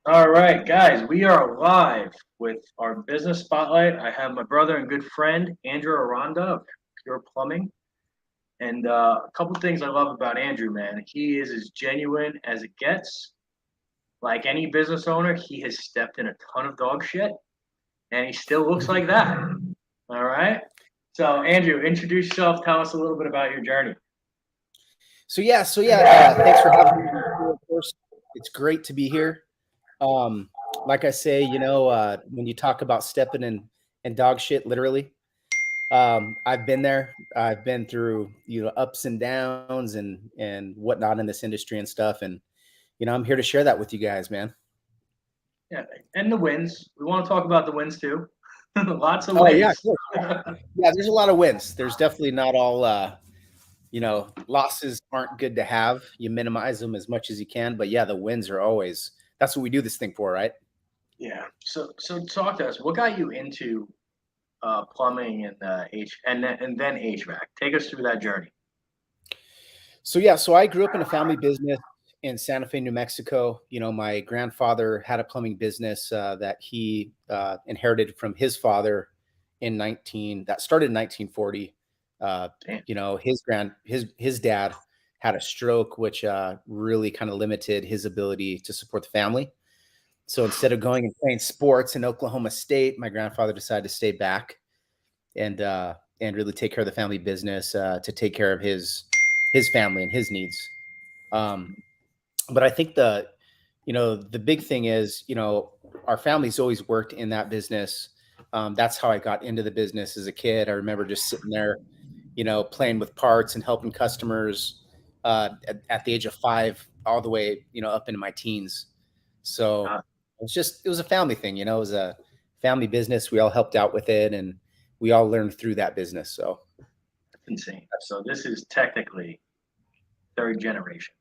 All right, guys, we are live with our business spotlight. I have my brother and good friend, Andrew Aranda of Pure Plumbing. And a couple things I love about Andrew, man. He is as genuine as it gets. Like any business owner, he has stepped in a ton of dog shit, and he still looks like that. All right. So, Andrew, introduce yourself. Tell us a little bit about your journey. Thanks for having me here. Of course, it's great to be here. Um, like I say, when you talk about stepping in dog shit, literally, I've been there. I've been through ups and downs and whatnot in this industry and stuff, and I'm here to share that with you guys, man. Yeah, and the wins. We want to talk about the wins too. Lots of Oh yeah, wins. cool. Yeah. There's a lot of wins. There's definitely not all. Losses aren't good to have. You minimize them as much as you can, but yeah, the wins are always. That's what we do this thing for, right? Yeah. So talk to us. What got you into plumbing and then HVAC? Take us through that journey. So I grew up in a family business in Santa Fe, New Mexico. My grandfather had a plumbing business that he inherited from his father that started in 1940. Damn. His dad had a stroke, which really kind of limited his ability to support the family. So instead of going and playing sports in Oklahoma State, my grandfather decided to stay back and really take care of the family business to take care of his family and his needs. Um, but I think the big thing is, our family's always worked in that business. That's how I got into the business as a kid. I remember just sitting there, playing with parts and helping customers at the age of 5, all the way, up into my teens. So Uh, it was a family thing, it was a family business. We all helped out with it and we all learned through that business. So that's insane. So this is technically third generation.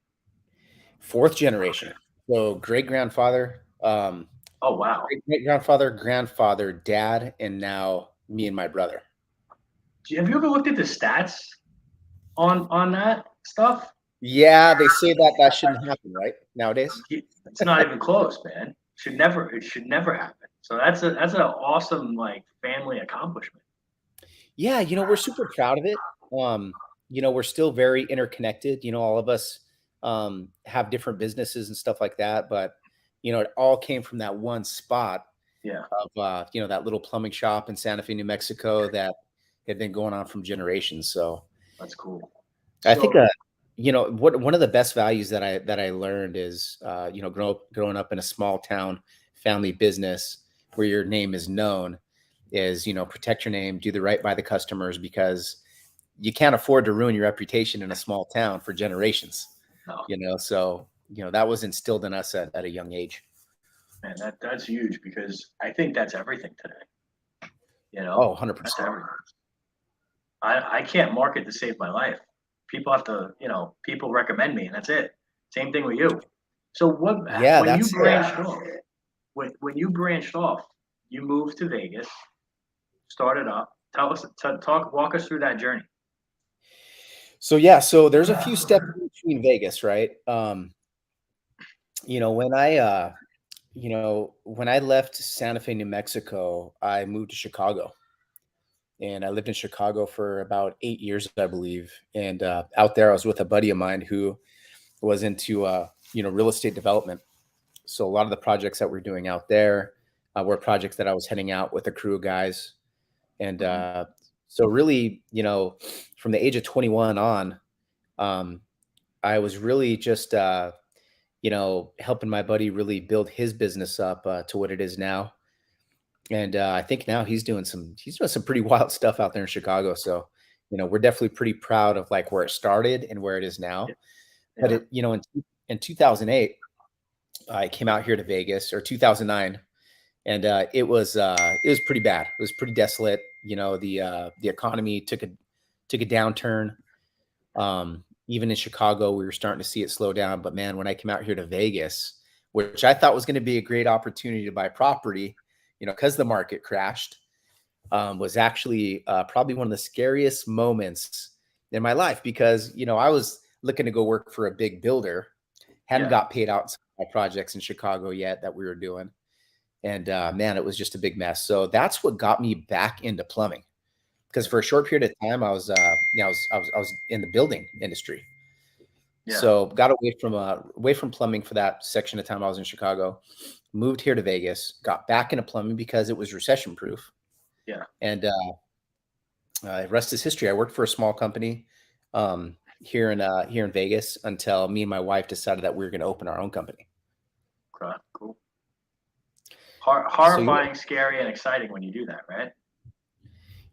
fourth generation. So great grandfather, Oh wow. great grandfather, grandfather, dad, and now me and my brother. Have you ever looked at the stats on that stuff? Yeah, they say that shouldn't happen, right? Nowadays. It's not even close, man. Should never. It should never happen. So that's an awesome like family accomplishment. Yeah, we're super proud of it. We're still very interconnected. All of us have different businesses and stuff like that, but it all came from that one spot Yeah, of that little plumbing shop in Santa Fe, New Mexico that had been going on from generations. So that's cool. I think So what one of the best values that I learned is growing up in a small town family business where your name is known is protect your name, do the right by the customers, because you can't afford to ruin your reputation in a small town for generations. no, So that was instilled in us at a young age. man, that's huge because I think that's everything today. Oh, That's 100%. everything. I can't market to save my life. People have to, people recommend me, and that's it. Same thing with you. So what Yeah, when you that's branched off? When you branched off, you moved to Vegas, started up. Tell us, walk us through that journey. so there's a few steps in between Vegas, right? You know, when I when I left Santa Fe, New Mexico, I moved to Chicago, and I lived in Chicago for about 8 years, I believe. And out there, I was with a buddy of mine who was into real estate development. So a lot of the projects that we're doing out there were projects that I was heading out with a crew of guys. And Mhm. so really, from the age of 21 on, um, I was really just helping my buddy really build his business up to what it is now. And I think now he's doing some pretty wild stuff out there in Chicago. So, we're definitely pretty proud of like where it started and where it is Yeah, now. But yeah, in 2008, I came out here to Vegas, or 2009, and it was pretty bad. It was pretty desolate. The economy took a downturn. Even in Chicago, we were starting to see it slow down. But man, when I came out here to Vegas, which I thought was going to be a great opportunity to buy property, because the market crashed, was actually probably one of the scariest moments in my life, because I was looking to go work for a big builder, hadn't yeah. got paid out projects in Chicago yet that we were doing. And man, it was just a big mess. So that's what got me back into plumbing. Because for a short period of time, I was, I was in the building industry. Yeah. So got away from plumbing for that section of time I was in Chicago. Moved here to Vegas. Got back into plumbing because it was recession proof. Yeah. And rest is history. I worked for a small company here in Vegas until me and my wife decided that we were going to open our own company. Okay, cool. So, Horrifying, scary, and exciting when you do that, right?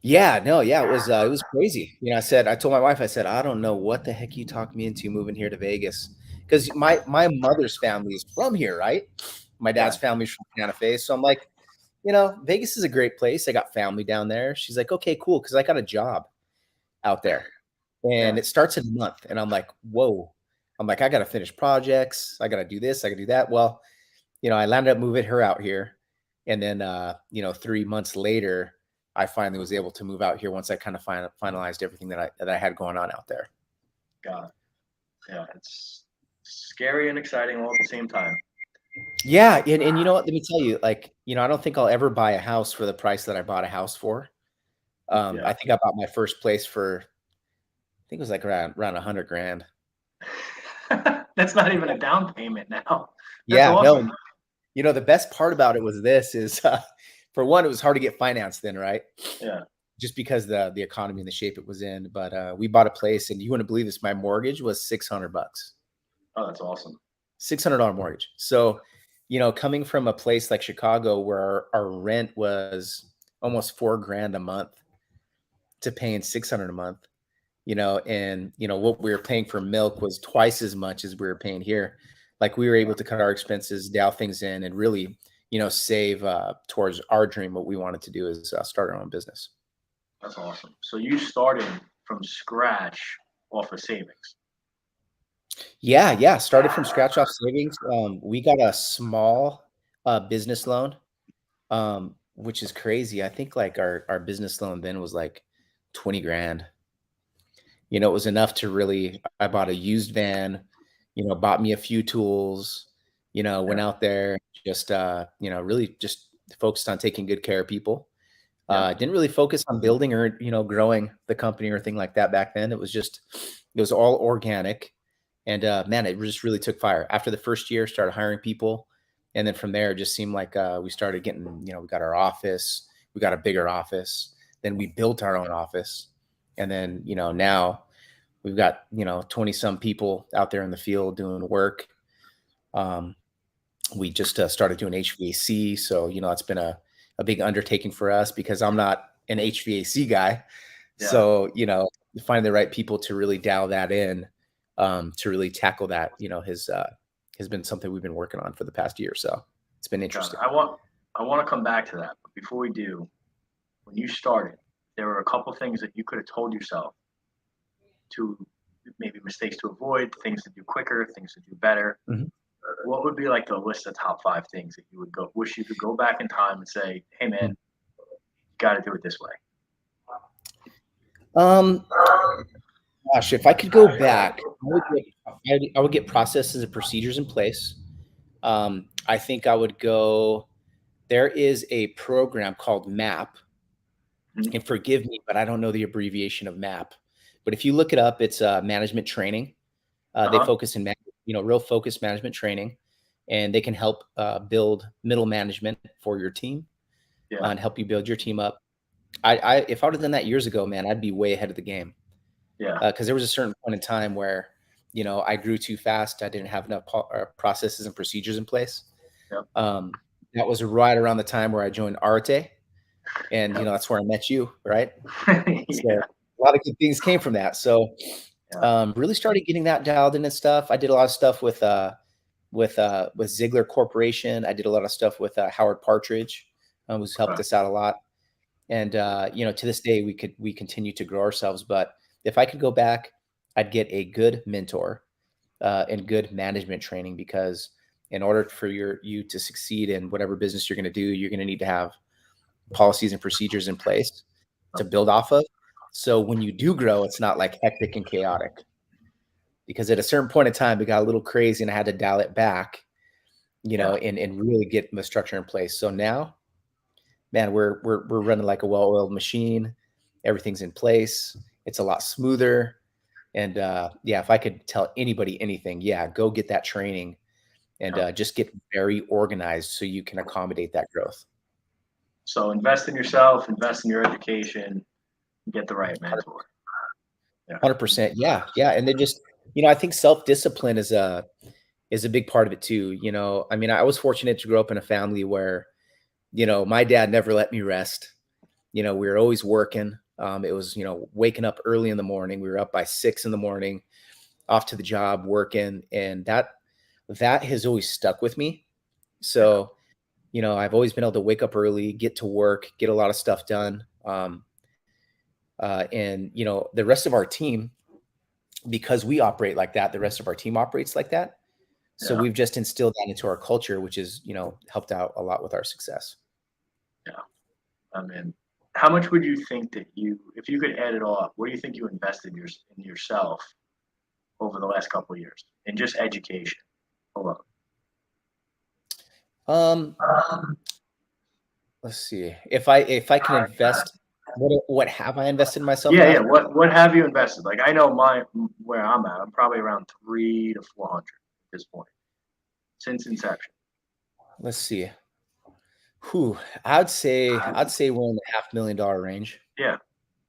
yeah, no, yeah, it was crazy. You know, I told my wife, I said, I don't know what the heck you talked me into moving here to Vegas, because my mother's family is from here, right? My dad's family's from Santa Fe, so I'm like, you know, Vegas is a great place. I got family down there. She's like, okay, cool, because I got a job out there, and it starts in a month, and I'm like, whoa. I'm like, I got to finish projects. I got to do this. I got to do that. Well, you know, I landed up moving her out here, and then you know, 3 months later, I finally was able to move out here once I kind of finalized everything that I had going on out there. Got it. Yeah, it's scary and exciting all at the same time. Yeah, and you know what? Let me tell you, like, you know, I don't think I'll ever buy a house for the price that I bought a house for. I think I bought my first place for, I think it was like around 100 grand. That's not even a down payment now. That's awesome. No, you know, the best part about it was this is, for one, it was hard to get financed then, right? Yeah. Just because the economy and the shape it was in. But we bought a place, and you wouldn't believe this, my mortgage was $600. Oh, that's awesome. $600 mortgage. So, you know, coming from a place like Chicago where our rent was almost $4,000 a month to paying 600 a month, you know, and you know what we were paying for milk was twice as much as we were paying here. Like, we were able to cut our expenses, dial things in, and really, you know, save towards our dream. What we wanted to do is start our own business. That's awesome. So you started from scratch off of savings. Yeah. Started from scratch off savings. We got a small business loan, which is crazy. I think like our business loan then was like 20 grand. You know, it was enough to really, I bought a used van, you know, bought me a few tools, you know, went out there, just, you know, really just focused on taking good care of people. Didn't really focus on building or, you know, growing the company or anything like that back then. It was all organic. And man, it just really took fire. After the first year, started hiring people. And then from there, it just seemed like we started getting, you know, we got our office, we got a bigger office. Then we built our own office. And then, you know, now we've got, you know, 20 some people out there in the field doing work. We just started doing HVAC. So, you know, it's been a big undertaking for us because I'm not an HVAC guy. Yeah. So, you know, finding the right people to really dial that in, to really tackle that, you know, has been something we've been working on for the past year. So it's been interesting. I want to come back to that. But before we do, when you started, there were a couple things that you could have told yourself to, maybe mistakes to avoid, things to do quicker, things to do better. Mm-hmm. What would be like the list of top 5 things that you would wish you could go back in time and say, hey man, you got to do it this way? Gosh, if I could go back, I would get processes and procedures in place. I think I would go, there is a program called MAP, and forgive me, but I don't know the abbreviation of MAP. But if you look it up, it's management training. They focus in, you know, real focused management training, and they can help build middle management for your team and help you build your team up. If I would have done that years ago, man, I'd be way ahead of the game. Yeah. Because there was a certain point in time where, you know, I grew too fast. I didn't have enough processes and procedures in place. Yep. That was right around the time where I joined Arte, and you know, that's where I met you, right? So a lot of good things came from that. So really started getting that dialed in and stuff. I did a lot of stuff with Ziegler Corporation. I did a lot of stuff with Howard Partridge, who's helped us out a lot. And you know, to this day, we continue to grow ourselves. But if I could go back, I'd get a good mentor and good management training, because in order for you to succeed in whatever business you're going to do, you're going to need to have policies and procedures in place to build off of. So when you do grow, it's not like hectic and chaotic. Because at a certain point in time, it got a little crazy and I had to dial it back. Yeah. and really get the structure in place. So now, man, we're running like a well-oiled machine. Everything's in place. It's a lot smoother. And yeah, if I could tell anybody anything, yeah, go get that training and Yeah. just get very organized so you can accommodate that growth. So invest in yourself, invest in your education, get the right mentor. Yeah. 100%. Yeah, yeah. And then just, I think self-discipline is a big part of it too. I mean, I was fortunate to grow up in a family where, my dad never let me rest. We were always working. It was, waking up early in the morning. We were up by 6 in the morning, off to the job, working, and that has always stuck with me. Yeah. So, I've always been able to wake up early, get to work, get a lot of stuff done. And the rest of our team, because we operate like that, the rest of our team operates like that. So Yeah. we've just instilled that into our culture, which is, helped out a lot with our success. Yeah. I mean, how much would you think that if you could add it all up, what do you think you invested in yourself over the last couple of years in just education alone? Um, let's see. If I can invest, what have I invested in myself Yeah, yeah. now? What have you invested? Like I know where I'm at. I'm probably around 300 to 400 at this point since inception. Let's see. Whew, I'd say we're in the $500,000 range. Yeah,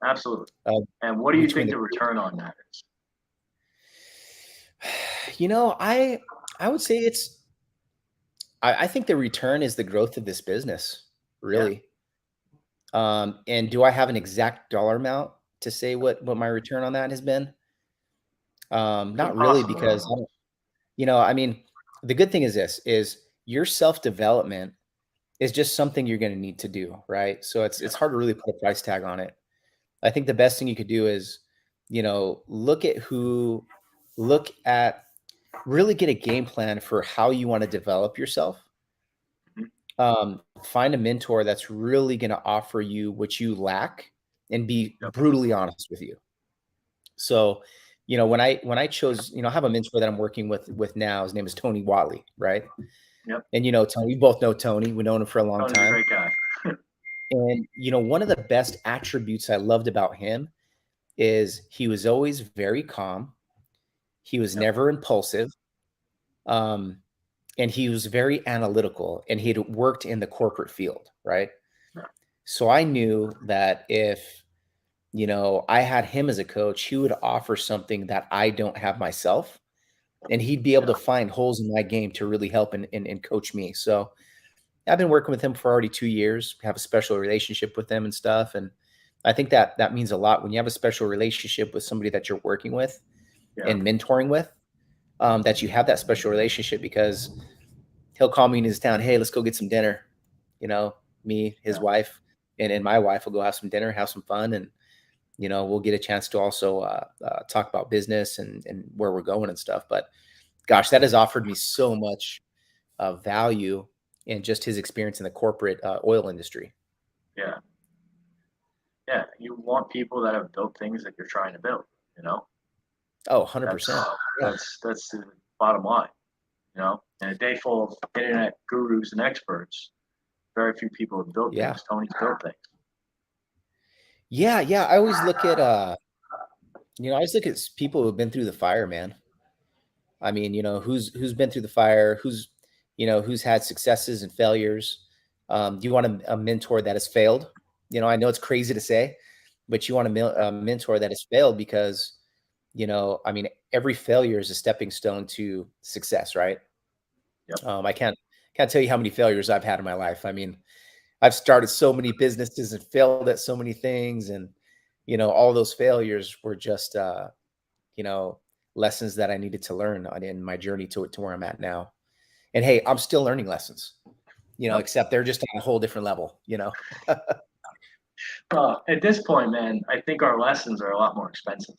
absolutely. Uh, And what do you between think the the return on that is? I would say I think the return is the growth of this business, Yeah, really. And do I have an exact dollar amount to say what my return on that has been? it's Not really, impossible because almost. I mean, the good thing is this is your self-development is just something you're going to need to do, right? So Yeah, it's hard to really put a price tag on it. I think the best thing you could do is, look at really get a game plan for how you want to develop yourself. mhm, Find a mentor that's really going to offer you what you lack and be yep, brutally honest with you. So, when I chose, I have a mentor that I'm working with now. His name is Tony Watley, right? yep. And Tony, we both know Tony. We known him for a long Tony's a time. great guy. And one of the best attributes I loved about him is he was always very calm. He was Yep, never impulsive. Um, and he was very analytical, and he had worked in the corporate field, right? yeah, So I knew that if, I had him as a coach, he would offer something that I don't have myself, and he'd be able yeah, to find holes in my game to really help and coach me. So I've been working with him for already 2 years, have a special relationship with him and stuff. And I think that means a lot when you have a special relationship with somebody that you're working with yeah, and mentoring with, that you have that special relationship, because he'll call me in his town. Hey, let's go get some dinner. Me, his yeah. wife, and my wife will go have some dinner, have some fun. And, we'll get a chance to also talk about business and where we're going and stuff. But gosh, that has offered me so much value in just his experience in the corporate oil industry. Yeah. Yeah, you want people that have built things that you're trying to build. You know, Oh, that's 100%. Yeah. that's the bottom line. You know, in a day full of internet gurus and experts, very few people have built Yeah. things. Tony's built things. Yeah. Yeah. I always look at, people who've been through the fire, man. I mean, who's been through the fire, who's had successes and failures. Do you want a mentor that has failed? I know it's crazy to say, but you want a mentor that has failed because, I mean, every failure is a stepping stone to success, right? Yep. I can't tell you how many failures I've had in my life. I mean, I've started so many businesses and failed at so many things, and all those failures were just you know, lessons that I needed to learn in my journey to where I'm at now. And hey, I'm still learning lessons, Yep. except they're just on a whole different level. At this point, man, I think our lessons are a lot more expensive.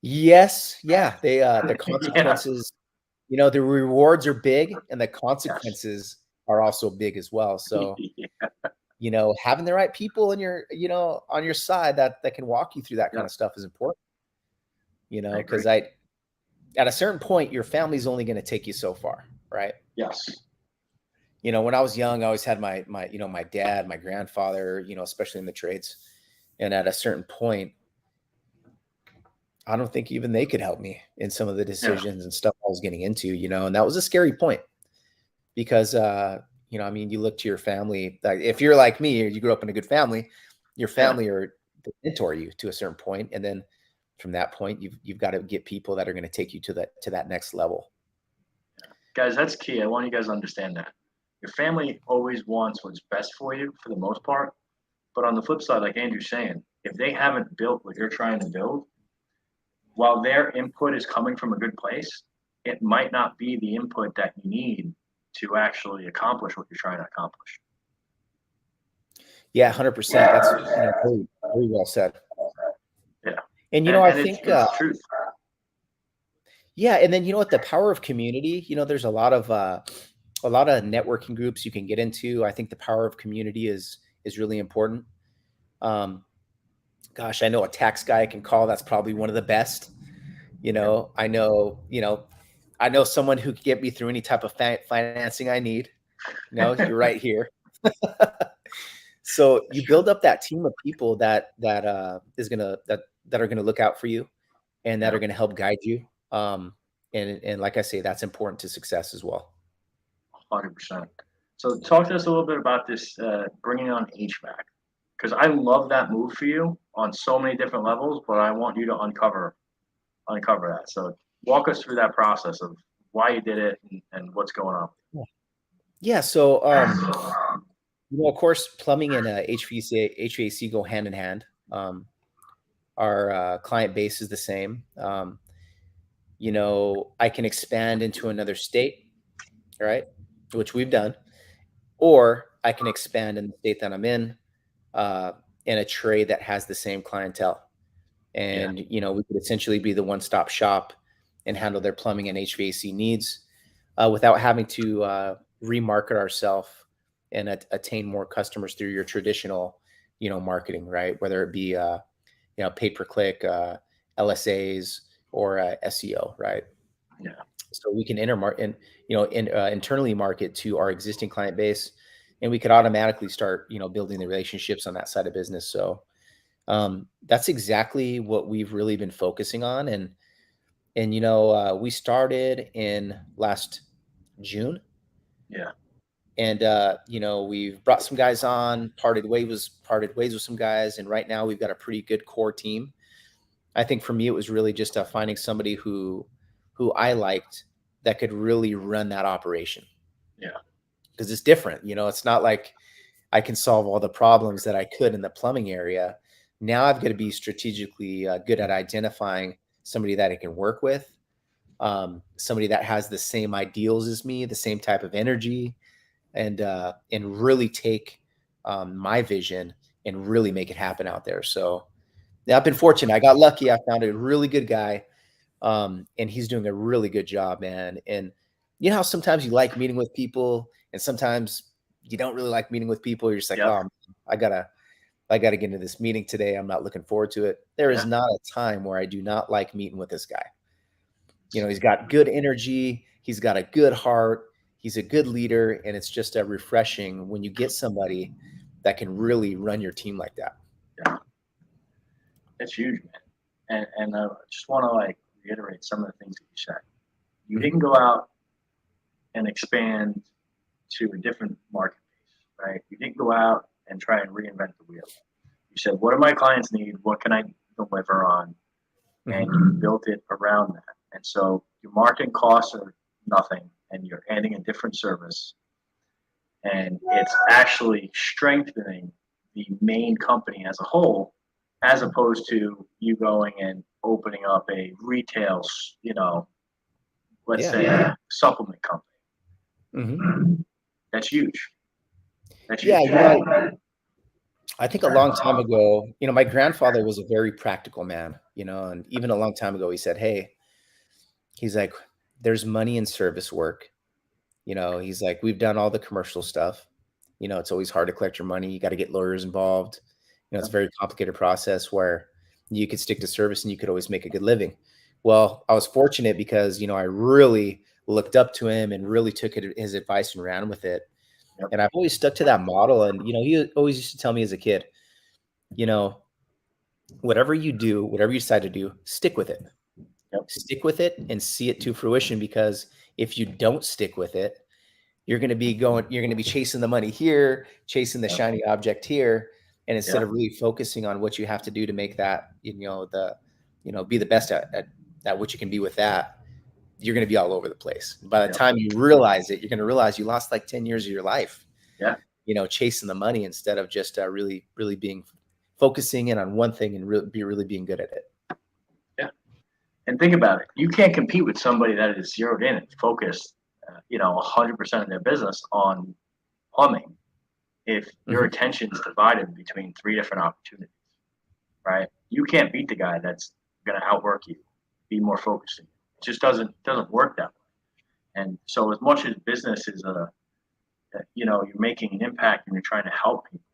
Yes, yeah, the Yeah. consequences, the rewards are big and the Yes. consequences are also big as well. So, Yeah. having the right people in your, on your side that can walk you through that kind Yep. of stuff is important, I agree. because at a certain point, your family's only going to take you so far. right? Yes. When I was young, I always had my dad, my grandfather, especially in the trades. And at a certain point, I don't think even they could help me in some of the Yeah. decisions and stuff I was getting into, and that was a scary point because, I mean, you look to your family, like if you're like me, or you grew up in a good family, your Yeah. family or they mentor you to a certain point, and then from that point, you've got to get people that are going to take you to that next level. Guys, that's key. I want you guys to understand that. Your family always wants what's best for you for the most part. But on the flip side, like Andrew's saying, if they haven't built what you're trying to build, while their input is coming from a good place, it might not be the input that you need to actually accomplish what you're trying to accomplish. Yeah, 100%. That's very, very well said. Yeah. And I And think, it's truth. yeah, and then what, the power of community. There's a lot of networking groups you can get into. I think the power of community is really important. Um, Gosh, I know a tax guy I can call. That's probably one of the best. I know someone who can get me through any type of financing I need. You're right here. So That's you true. build up that team of people that are gonna look out for you and that Yeah. are gonna help guide you. And like I say, that's important to success as well. 100%. So talk to us a little bit about this bringing on HVAC because I love that move for you on so many different levels, but I want you to uncover that. So walk us through that process of why you did it and what's going on. Yeah. So, of course, plumbing and HVAC go hand in hand. Our client base is the same. I can expand into another state, right? Which we've done, or I can expand in the state that I'm uh, in a trade that has the same clientele. Yeah, And, we could essentially be the one-stop shop and handle their plumbing and HVAC needs without having to remarket ourselves and attain more customers through your traditional, marketing, right? Whether it be, pay-per-click, LSAs, or SEO, right? yeah, So we can internally market to our existing client base, and we could automatically start, building the relationships on that side of business. So that's exactly what we've really been focusing on. And we started in last June, yeah, and we've brought some guys on, parted ways with some guys, and right now we've got a pretty good core team. I think for me, it was really just finding somebody who I liked that could really run that operation, yeah, because it's different. It's not like I can solve all the problems that I could in the plumbing area. Now I've got to be strategically good at identifying somebody that I can work with, somebody that has the same ideals as me, the same type of energy, and really take my vision and really make it happen out there. So yeah, I've been fortunate. I got lucky. I found a really good guy, and he's doing a really good job, man. And you know how sometimes you like meeting with people, and sometimes you don't really like meeting with people. You're just like, yep, oh, I gotta get into this meeting today. I'm not looking forward to it. There is yeah. not a time where I do not like meeting with this guy. He's got good energy. He's got a good heart. He's a good leader, and it's just a refreshing when you get somebody that can really run your team like that. Yeah. It's huge, man. And I just want to like reiterate some of the things that you said. You Mhm. didn't go out and expand to a different market base, right? You didn't go out and try and reinvent the wheel. You said, what do my clients need? What can I deliver on? And Mhm. you built it around that. And so your marketing costs are nothing, and you're adding a different service, and it's actually strengthening the main company as a whole, as opposed to you going and opening up a retail, let's Yeah. say supplement company. Mhm. That's huge. That's Yeah. huge. I think a long time ago, my grandfather was a very practical man, and even a long time ago, he said, "Hey," he's like, "there's money in service work." He's like, "We've done all the commercial stuff. It's always hard to collect your money. You got to get lawyers involved. It's a very complicated process where you could stick to service and you could always make a good living." Well, I was fortunate because, I really looked up to him and really took his advice and ran with it. Yep. And I've always stuck to that model. And, he always used to tell me as a kid, you know, whatever you do, whatever you decide to do, stick with it. Yep. Stick with it and see it to fruition, because if you don't stick with it, you're going to be chasing the money here, chasing the Yep. shiny object here. And instead Yeah. of really focusing on what you have to do to make that, be the best at what you can be with that, you're going to be all over the place. By the Yep. time you realize it, you're going to realize you lost like 10 years of your life, Yeah. Chasing the money instead of just really, really focusing in on one thing and really being good at it. Yeah. And think about it. You can't compete with somebody that is zeroed in and focused, 100% of their business on plumbing if your attention is divided between 3 different opportunities, right? You can't beat the guy that's going to outwork you, be more focused. It just doesn't work that way. And so as much as business is you're making an impact and you're trying to help people,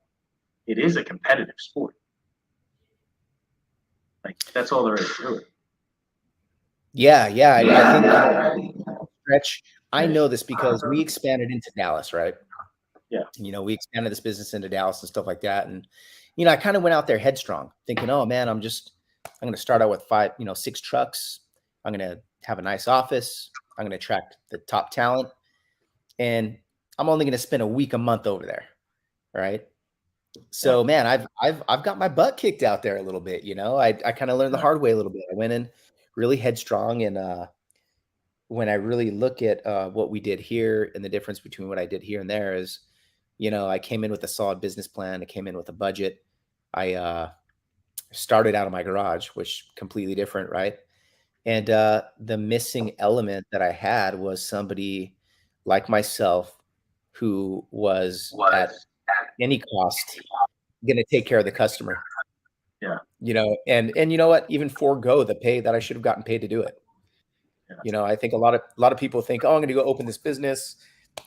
it is a competitive sport. Like, that's all there is to it. Yeah. I think Stretch, I know this because we expanded into Dallas, right? Yeah. We expanded this business into Dallas and stuff like that. And, I kind of went out there headstrong thinking, oh man, I'm going to start out with 6 trucks. I'm going to have a nice office. I'm going to attract the top talent. And I'm only going to spend a month over there. Right. So man, I've got my butt kicked out there a little bit. I kind of learned the hard way a little bit. I went in really headstrong. And when I really look at what we did here and the difference between what I did here and there is, I came in with a solid business plan. I came in with a budget. I started out of my garage, which completely different, right? And the missing element that I had was somebody like myself who was at any cost going to take care of the customer. Yeah. And you know what? Even forego the pay that I should have gotten paid to do it. Yeah. I think a lot of people think, oh, I'm going to go open this business.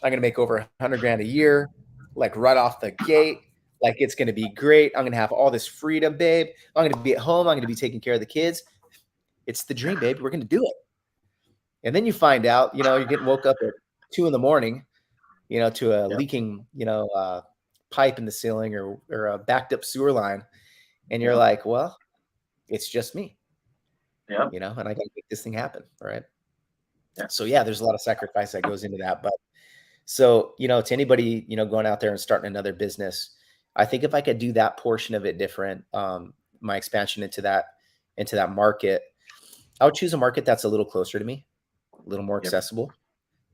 I'm going to make over $100,000 a year, like right off the gate. Like, it's going to be great. I'm going to have all this freedom, babe. I'm going to be at home. I'm going to be taking care of the kids. It's the dream, babe. We're going to do it. And then you find out, you're getting woke up at 2 a.m, to a leaking, pipe in the ceiling or a backed up sewer line. And you're like, well, it's just me. Yeah. And I got to make this thing happen. Right. Yeah. So yeah, there's a lot of sacrifice that goes into that. But so, to anybody, going out there and starting another business, I think if I could do that portion of it different, my expansion into that market, I would choose a market that's a little closer to me, a little more accessible.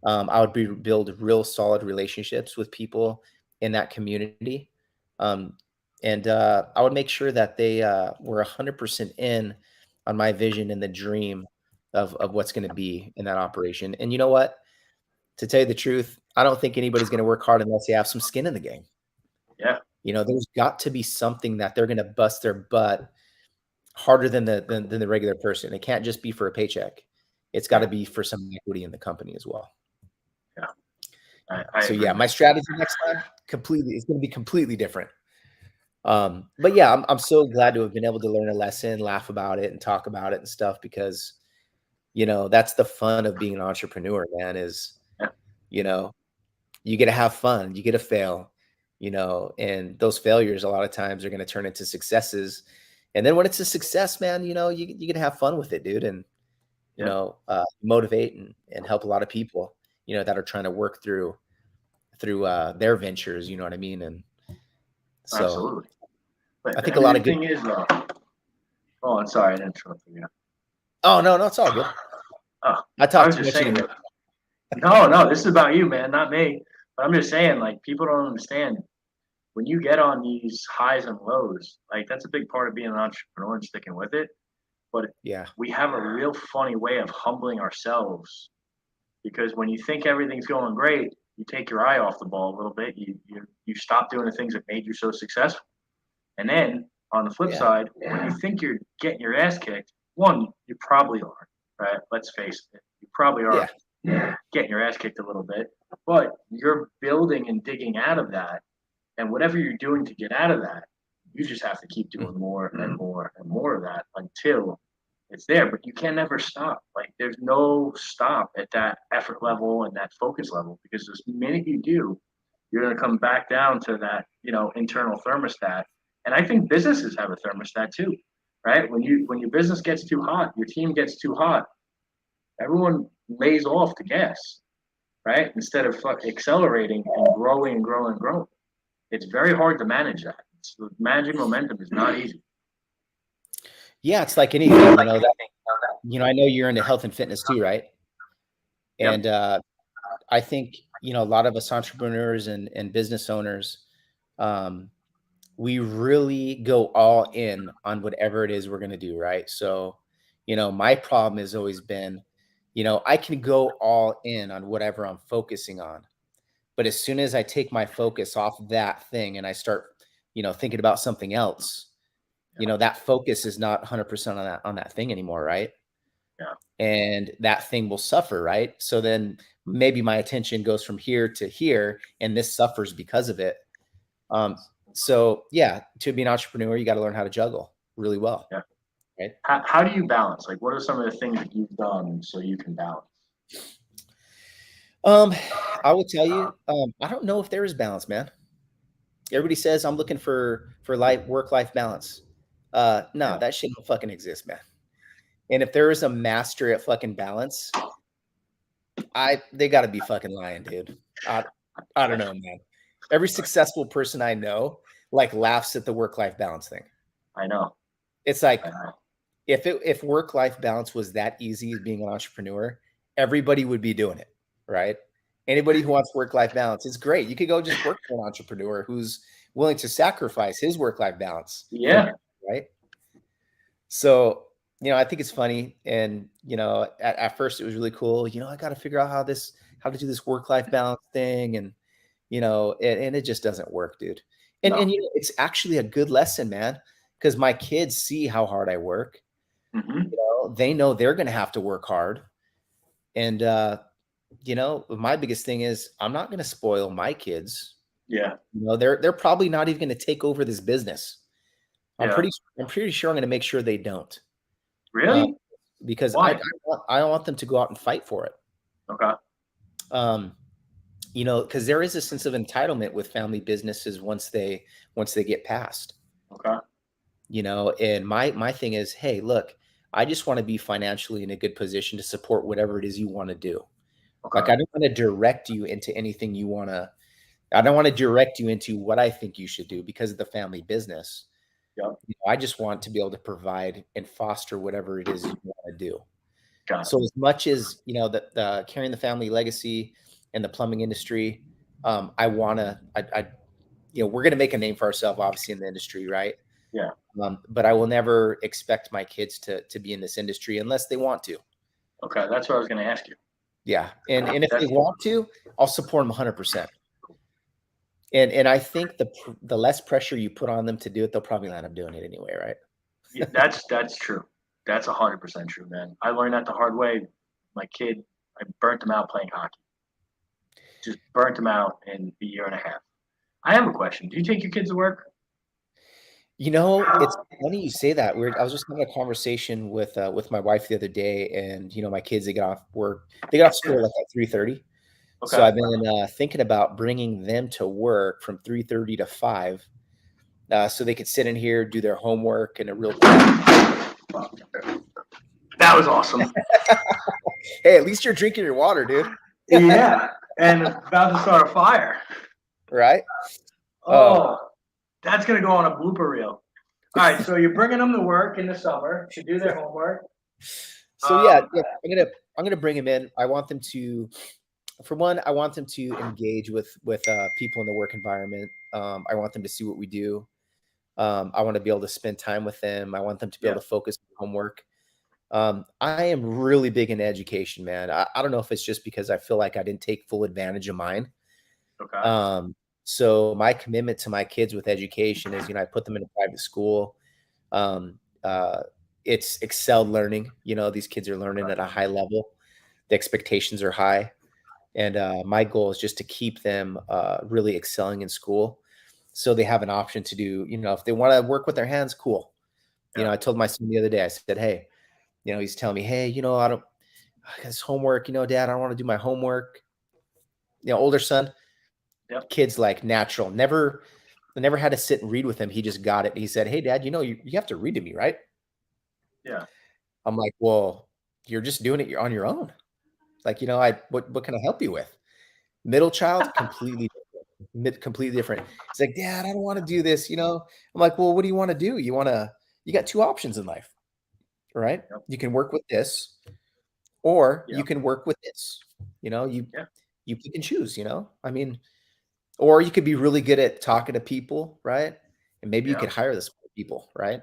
I would build real solid relationships with people in that community. And I would make sure that they were 100% in on my vision and the dream of what's going to be in that operation. And you know what? To tell you the truth, I don't think anybody's going to work hard unless they have some skin in the game. Yeah. There's got to be something that they're going to bust their butt harder than the regular person. It can't just be for a paycheck. It's got to be for some equity in the company as well. Yeah. So yeah, my strategy next time is going to be completely different. But yeah, I'm so glad to have been able to learn a lesson, laugh about it, and talk about it and stuff, because that's the fun of being an entrepreneur, man, is you get to have fun, you get to fail, and those failures a lot of times are going to turn into successes. And then when it's a success, man, you get to have fun with it, dude, and motivate and help a lot of people, that are trying to work through their ventures, you know what I mean? And so absolutely. But I think a lot of good thing is, oh, I'm sorry, I didn't interrupt you. Oh no, it's all good. I talked too much anyway. No, this is about you, man, not me. But I'm just saying, like, people don't understand when you get on these highs and lows. Like, that's a big part of being an entrepreneur and sticking with it. But yeah, we have a real funny way of humbling ourselves, because when you think everything's going great, you take your eye off the ball a little bit. You stop doing the things that made you so successful. And then on the flip side, when you think you're getting your ass kicked, one, you probably are, right? Let's face it. You probably are getting your ass kicked a little bit, but you're building and digging out of that. And whatever you're doing to get out of that, you just have to keep doing more and more and more of that until It's there, but you can never stop. Like there's no stop at that effort level and that focus level because the minute you do, you're going to come back down to that, internal thermostat. And I think businesses have a thermostat too, right? When your business gets too hot, your team gets too hot, everyone lays off the gas, right? Instead of accelerating and growing and growing and growing. It's very hard to manage that. Managing momentum is not easy. Yeah, it's like anything, I know you're into health and fitness too, right? Yep. And I think, a lot of us entrepreneurs and business owners, we really go all in on whatever it is we're going to do, right? So, my problem has always been, I can go all in on whatever I'm focusing on. But as soon as I take my focus off that thing and I start, thinking about something else, that focus is not 100% on that thing anymore, right? Yeah. And that thing will suffer, right? So then maybe my attention goes from here to here, and this suffers because of it. So yeah, to be an entrepreneur, you got to learn how to juggle really well. Yeah. Right. How do you balance? Like, what are some of the things that you've done so you can balance? I will tell you, I don't know if there is balance, man. Everybody says I'm looking for work-life balance. No, Yeah. that shit don't fucking exist, man. And if there is a master at fucking balance, they got to be fucking lying, dude. I don't know, man. Every successful person I know laughs at the work-life balance thing. I know. It's like if work-life balance was that easy as being an entrepreneur, everybody would be doing it, right? Anybody who wants work-life balance, it's great. You could go just work for an entrepreneur who's willing to sacrifice his work-life balance. Yeah. Right. So, I think it's funny. And, at first it was really cool. I got to figure out how to do this work-life balance thing. And, and it just doesn't work, dude. And, No. it's actually a good lesson, man, because my kids see how hard I work. Mm-hmm. They know they're going to have to work hard. And, my biggest thing is I'm not going to spoil my kids. Yeah. They're probably not even going to take over this business. I'm Yeah. pretty sure I'm going to make sure they don't. Really? Because Why? I want them to go out and fight for it. Okay. Because there is a sense of entitlement with family businesses once they get past. Okay. And my thing is, hey, look, I just want to be financially in a good position to support whatever it is you want to do. Okay. I don't want to direct you into anything you want to. I don't want to direct you into what I think you should do because of the family business. Yeah. I just want to be able to provide and foster whatever it is you want to do. Got it. So as much as, the carrying the family legacy in the plumbing industry, we're going to make a name for ourselves, obviously, in the industry. Right. Yeah. But I will never expect my kids to be in this industry unless they want to. Okay. That's what I was going to ask you. Yeah. And if they want to, I'll support them 100%. And I think the less pressure you put on them to do it, they'll probably end up doing it anyway, right? Yeah, that's true. That's 100% true, man. I learned that the hard way. My kid, I burnt him out playing hockey. Just burnt him out in a year and a half. I have a question. Do you take your kids to work? It's funny you say that. I was just having a conversation with my wife the other day, and my kids, they get off school like at 3:30. Okay. So I've been thinking about bringing them to work from 3:30 to 5, so they could sit in here, do their homework, and a real. That was awesome. Hey, at least you're drinking your water, dude. Yeah, and about to start a fire. Right? Oh, that's gonna go on a blooper reel. All right, so you're bringing them to work in the summer to do their homework. So yeah, I'm gonna bring them in. I want them to. For one, I want them to engage with people in the work environment. I want them to see what we do. I want to be able to spend time with them. I want them to be able to focus on homework. I am really big into education, man. I don't know if it's just because I feel like I didn't take full advantage of mine. Okay. So my commitment to my kids with education is, I put them in a private school. It's excelled learning. These kids are learning at a high level. The expectations are high. And my goal is just to keep them really excelling in school, so they have an option to do, if they want to work with their hands, cool. I told my son the other day, I said, hey, He's telling me, hey, I got this homework, dad, I don't want to do my homework. Older son, Yep. kid's like natural. Never had to sit and read with him. He just got it. He said, hey, dad, you have to read to me, right? Yeah. I'm like, well, you're just doing it on your own. Like, what can I help you with? Middle child, completely different. It's like, dad, I don't want to do this. I'm like, well, what do you want to do? You got two options in life, right? Yep. You can work with this, or Yeah. you can work with this. You Yeah. you pick and choose, I mean, or you could be really good at talking to people, right? And maybe you Yeah. could hire the smart people, right?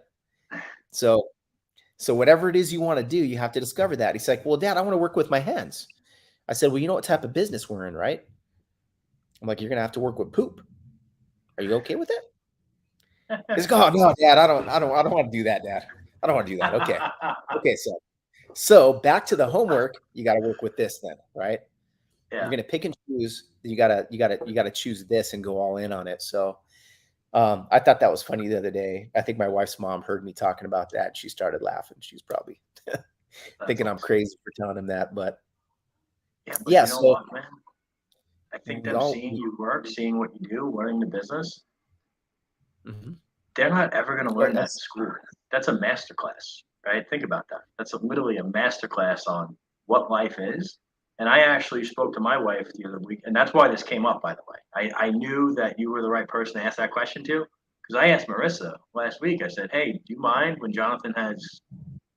So whatever it is you want to do, you have to discover that. He's like, well, dad, I want to work with my hands. I said, well, you know what type of business we're in, right? I'm like, you're gonna have to work with poop. Are you okay with it? He's like, oh no, dad, I don't want to do that, dad. I don't want to do that. Okay. Okay, so back to the homework, you got to work with this then, right? You're Yeah. gonna pick and choose. You gotta choose this and go all in on it. So I thought that was funny the other day. I think my wife's mom heard me talking about that. And she started laughing. She's probably That's thinking I'm awesome. crazy for telling him that, but Yeah, but yeah. you know So what, man? I think we them all, seeing you work, seeing what you do, learning the business, Mhm. they're not ever going to Yeah, learn that in school. That's a master class, right? Think about that. That's literally a master class on what life is. And I actually spoke to my wife the other week, and that's why this came up, by the way. I knew that you were the right person to ask that question to, because I asked Marissa last week. I said, hey, do you mind when Jonathan has,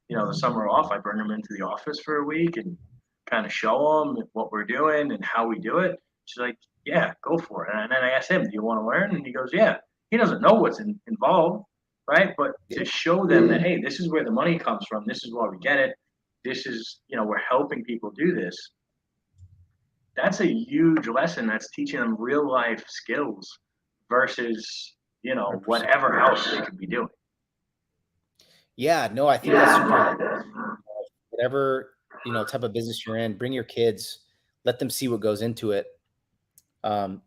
the summer off, I bring him into the office for a week and kind of show him what we're doing and how we do it? She's like, yeah, go for it. And then I asked him, do you want to learn? And he goes, yeah. He doesn't know what's involved, right? But to yeah, show them that, hey, this is where the money comes from. This is why we get it. This is, we're helping people do this. That's a huge lesson. That's teaching them real life skills versus, 100%. whatever else they could be doing. Yeah, no, I think that's super important. Whatever, type of business you're in, bring your kids, let them see what goes into it.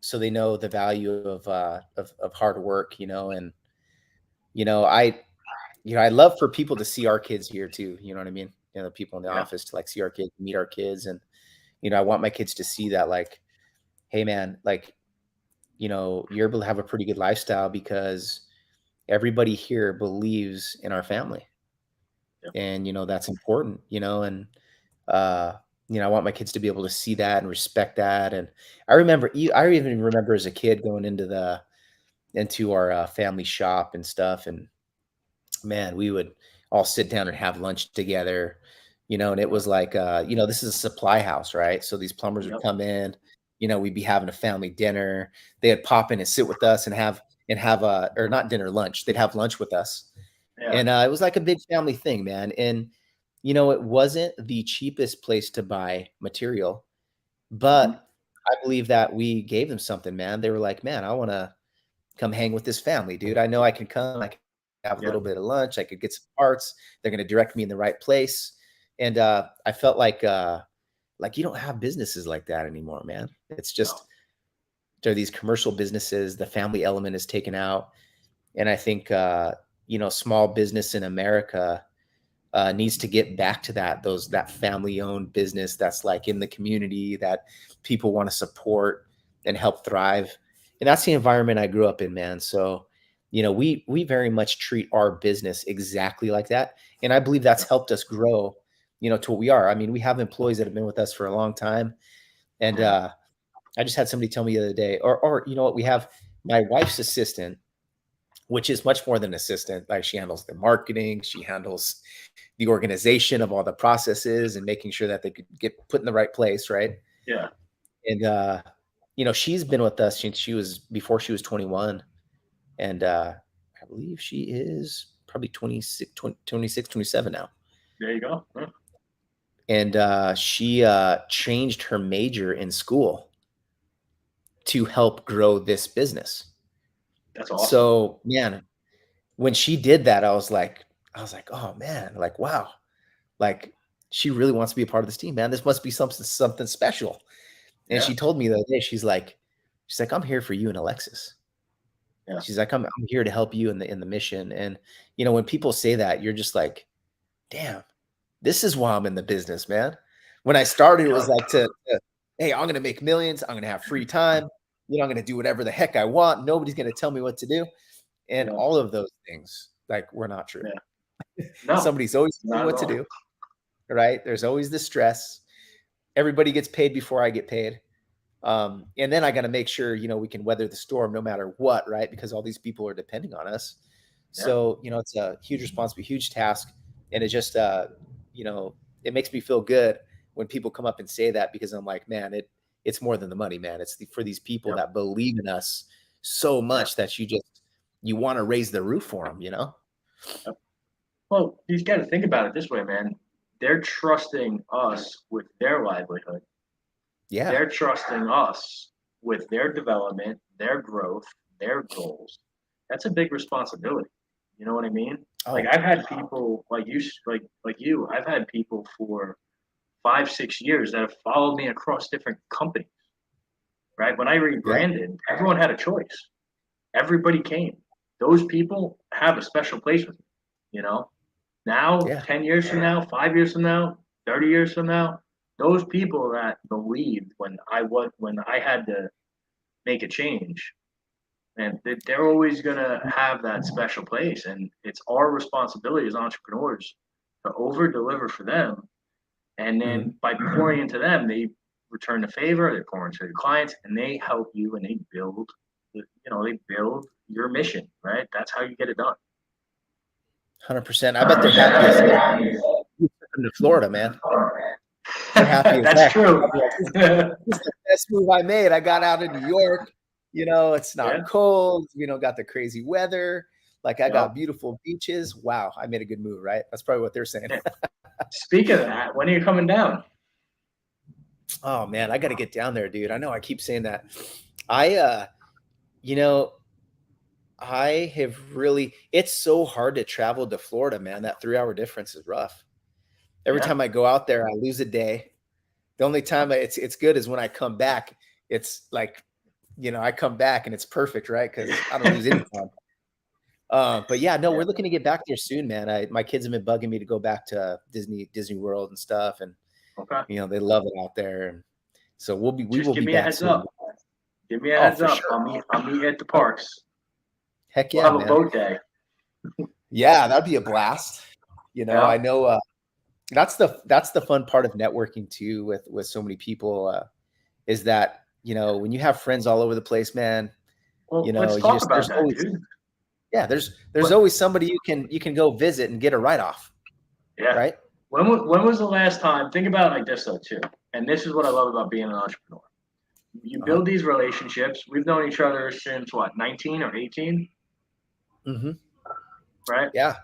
So they know the value of hard work, and I I love for people to see our kids here too. You know what I mean? The people in the Yeah. office to like see our kids, meet our kids, and I want my kids to see that, like, hey man, like, you're able to have a pretty good lifestyle because everybody here believes in our family, Yeah. and that's important, and uh I want my kids to be able to see that and respect that. And I even remember as a kid going into our family shop and stuff, and man, we would all sit down and have lunch together, and it Yeah. was like, this is a supply house, right? So these plumbers would Yep. come in, we'd be having a family dinner. They'd pop in and sit with us and have or not dinner, lunch. They'd have lunch with us. Yeah. And it was like a big family thing, man. And it wasn't the cheapest place to buy material, Hmm. but I believe that we gave them something, man. They were like, man, I want to come hang with this family, dude. I know I can come, I can have a Yeah. little bit of lunch, I could get some parts. They're going to direct me in the right place. And I felt like you don't have businesses like that anymore, man. It's No. just, there are these commercial businesses, the family element is taken out. And I think small business in America needs to get back to that family owned business that's like in the community that people want to support and help thrive. And that's the environment I grew up in, man. So, we very much treat our business exactly like that. And I believe that's Yeah. helped us grow, to what we are. I mean, we have employees that have been with us for a long time. And Yeah. I just had somebody tell me the other day, or you know what, we have my wife's assistant, which is much more than assistant. Like, she handles the marketing, she handles the organization of all the processes and making sure that they could get put in the right place, right? Yeah. And she's been with us since before she was 21. And I believe she is probably 26, 27 now. There you go. Yeah. And she changed her major in school to help grow this business. That's awesome. So, man, when she did that, I was like, oh man, like, wow, like, she really wants to be a part of this team, man. This must be something special. And Yeah. she told me the other day, she's like, I'm here for you and Alexis. Yeah. She's like, I'm here to help you in the mission. And when people say that, you're just like, damn, This is why I'm in the business, man. When I started, it was like hey, I'm gonna make millions. I'm gonna have free time. I'm gonna do whatever the heck I want. Nobody's gonna tell me what to do. And Yeah. all of those things, like, were not true. Yeah. No, Somebody's always telling me not at what to all. do, right? There's always the stress. Everybody gets paid before I get paid. And then I got to make sure, we can weather the storm no matter what, right? Because all these people are depending on us. Yeah. So, it's a huge responsibility, huge task. And it just, you know, it makes me feel good when people come up and say that, because I'm like, man, it's more than the money, man. It's for these people Yeah. that believe in us so much that you want to raise the roof for them, Yeah. Well, you got to think about it this way, man. They're trusting us with their livelihood. Yeah. They're trusting us with their development, their growth, their goals. That's a big responsibility. You know what I mean? Like Oh, I've had people like you. I've had people for 5, 6 years that have followed me across different companies. Right? When I yeah. rebranded, everyone had a choice. Everybody came. Those people have a special place with me. You know, now, Yeah. 10 years from now, 5 years from now, 30 years from now, those people that believed when I had to make a change, and they're always gonna have that special place, and it's our responsibility as entrepreneurs to over deliver for them, and Mhm. then by pouring into them, they return the favor. They pour into their clients, and they help you, and they build, they build your mission, right? That's how you get it done. 100%. I bet they're happy as heck you took them to Florida, man. They're happy as That's heck. true. They'll be like, this is the best move I made. I got out of New York. It's Yeah. not cold. Got the crazy weather. Like, I Yeah. got beautiful beaches. Wow, I made a good move, right? That's probably what they're saying. Yeah. Speaking of that, when are you coming down? Oh man, I got to get down there, dude. I know I keep saying that. I you know, I have really it's so hard to travel to Florida, man. That 3-hour difference is rough. Every Yeah. time I go out there, I lose a day. The only time it's good is when I come back. It's like, I come back and it's perfect, right? Because I don't lose any time. But yeah, no, Yeah. we're looking to get back there soon, man. My kids have been bugging me to go back to Disney World and stuff, and Okay. they love it out there. And so we Just will give be me a back heads soon. up. Give me a Oh, heads for up. sure. I'll meet you at the Oh, parks. heck We'll yeah, have a man. boat day. Yeah, that'd be a blast. Yeah. I know that's the fun part of networking too with so many people, is that, when you have friends all over the place, man, Well, let's you talk just about that, dude. there's What? always somebody you can go visit and get a write off, Yeah. right? When was the last time? Think about it like this though too. And this is what I love about being an entrepreneur. You Uh-huh. build these relationships. We've known each other since what, 19 or 18, Mm-hmm. right? Yeah.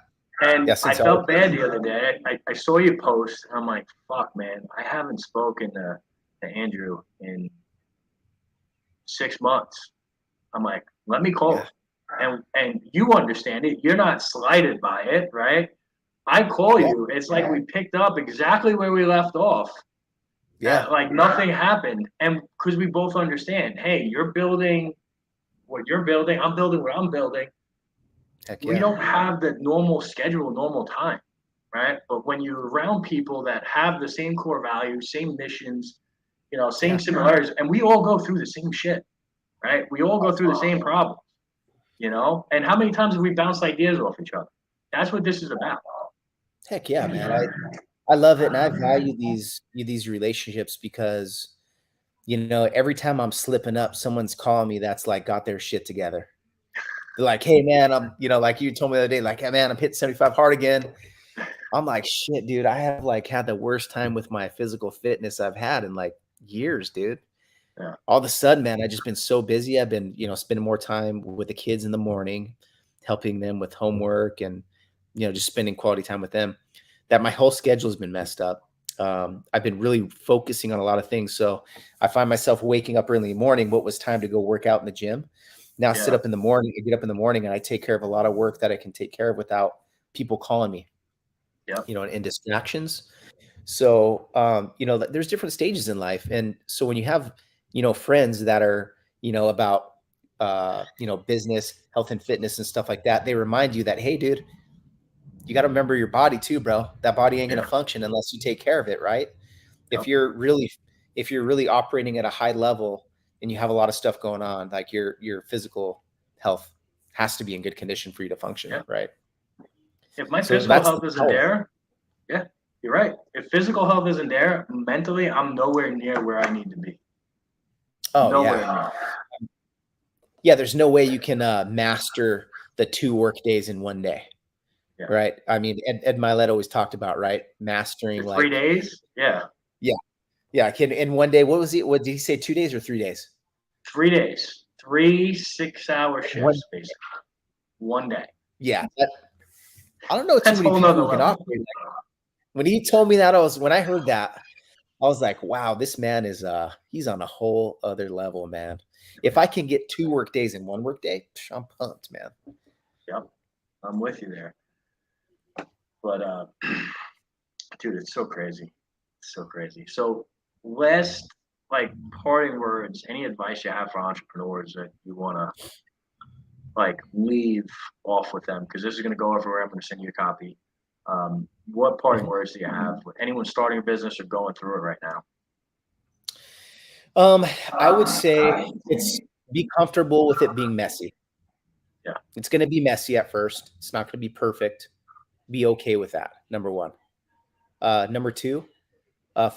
And Yeah, I since all felt bad the other day. I saw you post. And I'm like, fuck, man. I haven't spoken to Andrew in 6 months. I'm like, let me call yeah, him. And you understand it. You're not slighted by it, right? I call yeah, you. It's like we picked up exactly where we left off. yeah, Like nothing happened, and because we both understand, hey, you're building what you're building. I'm building what I'm building. heck We yeah, don't have the normal schedule, normal time, right? But when you're around people that have the same core values, same missions, same yeah. similarities, and we all go through the same shit, right? We all go through the same problems, And how many times have we bounced ideas off each other? That's what this is about. Heck yeah, man. I love it, and I value these relationships because, every time I'm slipping up, someone's calling me that's like got their shit together. They're like, "Hey, man, I'm," like you told me the other day, like, "Hey, man, I'm hitting 75 hard again." I'm like, "Shit, dude, I have like had the worst time with my physical fitness I've had in like years, dude." Yeah, All of a sudden, man, I just been so busy. I've been, spending more time with the kids in the morning, helping them with homework and, just spending quality time with them, that my whole schedule has been messed up. I've been really focusing on a lot of things. So I find myself waking up early in the morning. What was time to go work out in the gym? Now I yeah, get up in the morning and I take care of a lot of work that I can take care of without people calling me, yeah, and distractions. So, there's different stages in life. And so when you have, friends that are, about, business, health and fitness and stuff like that, they remind you that, hey, dude, you got to remember your body too, bro. That body ain't going Yeah. to function unless you take care of it, right? Yep. If you're really operating at a high level and you have a lot of stuff going on, like your physical health has to be in good condition for you to function, Yeah. right? If my So physical that's the health isn't power. there, yeah, you're right. If physical health isn't there, mentally, I'm nowhere near where I need to be. Oh Nowhere yeah. near. Yeah, there's no way you can master the 2 work days in one day, Yeah. right? I mean, Ed Milet always talked about, right? Mastering For 3 days, yeah. yeah, yeah. Can in one day, what was he? What did he say? 2 days or 3 days? 3 days, 3 6-hour One. shifts, basically, one day. Yeah, I don't know too That's a many whole people nother who can level. operate. When he told me that, when I heard that, I was like, wow, this man is he's on a whole other level, man. If I can get 2 work days in one work day, I'm pumped, man. Yep, I'm with you there. But dude, it's so crazy. It's so crazy. So last like parting words, any advice you have for entrepreneurs that you wanna like leave off with them? Because this is gonna go everywhere. I'm gonna send you a copy. What parting Mhm. words do you have with anyone starting a business or going through it right now? Um, I would say it's be comfortable with it being messy. Yeah, It's going to be messy at first. It's not going to be perfect. Be okay with that. Number one. Number two,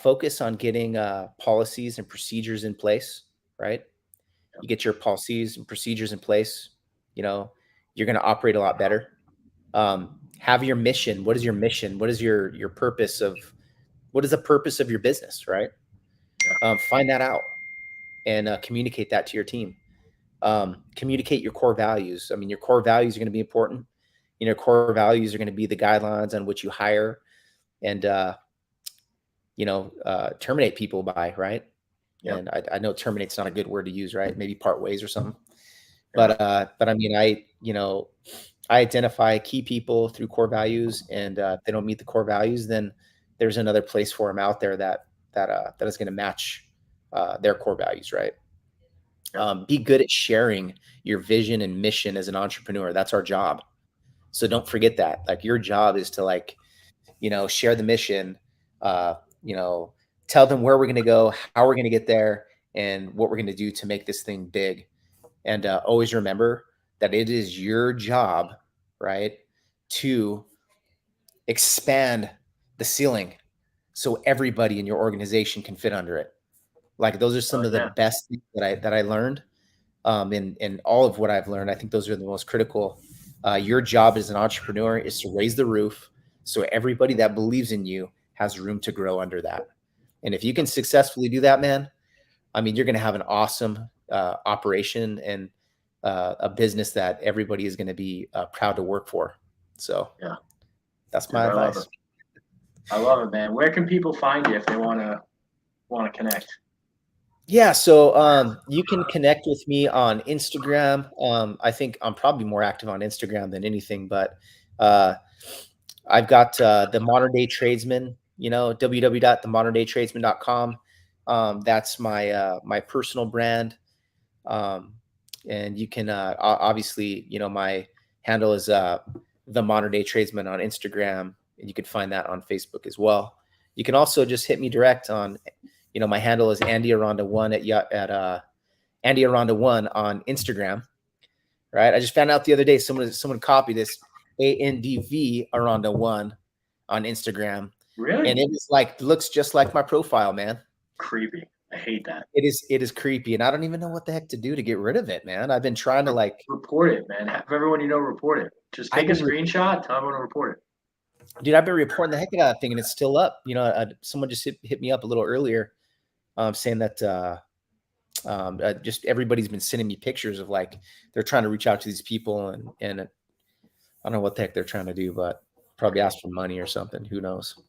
focus on getting policies and procedures in place. Right. yeah, You get your policies and procedures in place. You know, you're going to operate a lot better. Have your mission. What is your mission? What is your purpose of? What is the purpose of your business? Right. yeah, Find that out and communicate that to your team. Communicate your core values. I mean, your core values are going to be important. You know, core values are going to be the guidelines on which you hire and terminate people by, right? yep, And I know terminate's not a good word to use, right? Maybe part ways or something. yeah, But I mean, I identify key people through core values, and if they don't meet the core values, then there's another place for them out there that is going to match their core values, right? yep, Be good at sharing your vision and mission as an entrepreneur. That's our job. So don't forget that. Like your job is to share the mission, uh, you know, tell them where we're going to go, how we're going to get there, and what we're going to do to make this thing big. And always remember that it is your job, right, to expand the ceiling so everybody in your organization can fit under it. Like those are some of the yeah, best things that I learned in all of what I've learned. I think those are the most critical. Your job as an entrepreneur is to raise the roof so everybody that believes in you has room to grow under that. And if you can yep, successfully do that, man, I mean, you're going to have an awesome operation and a business that everybody is going to be proud to work for. So yeah, that's dude, my I love it. advice. I love it, man. Where can people find you if they wanna connect? Yeah, so you can connect with me on Instagram. I think I'm probably more active on Instagram than anything, but uh, I've got the Modern Day Tradesman, www.themoderndaytradesman.com. That's my personal brand. Um, and you can obviously, my handle is the Modern Day Tradesman on Instagram, and you can find that on Facebook as well. You can also just hit me direct on, my handle is Andy Aranda one at Andy Aranda one on Instagram. Right. I just found out the other day someone copied this ANDV Aranda one on Instagram, Really? and it is like looks just like my profile, man. Creepy. I hate that. It is creepy, and I don't even know what the heck to do to get rid of it, man. I've been trying to Report it, man. Have everyone you know report it. Just I've take a been screenshot, tell everyone to report it. dude, I've been reporting the heck out of that thing, and it's still up. Someone just hit me up a little earlier, saying that just everybody's been sending me pictures of like they're trying to reach out to these people, and I don't know what the heck they're trying to do, but probably ask for money or something. Who knows?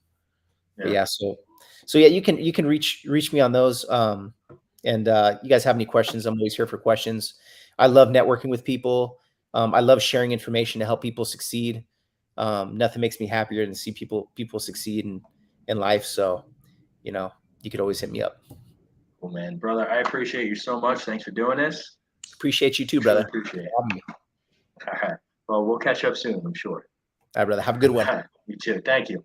But Yeah. yeah, so yeah, you can reach me on those. And you guys have any questions? I'm always here for questions. I love networking with people. I love sharing information to help people succeed. Nothing makes me happier than see people succeed in life. So, you could always hit me up. Cool, man. Brother, I appreciate you so much. Thanks for doing this. Appreciate you too, Truly brother. appreciate it. For having me. All right. Well, we'll catch up soon, I'm sure. All right, brother. Have a good one. You too. Thank you.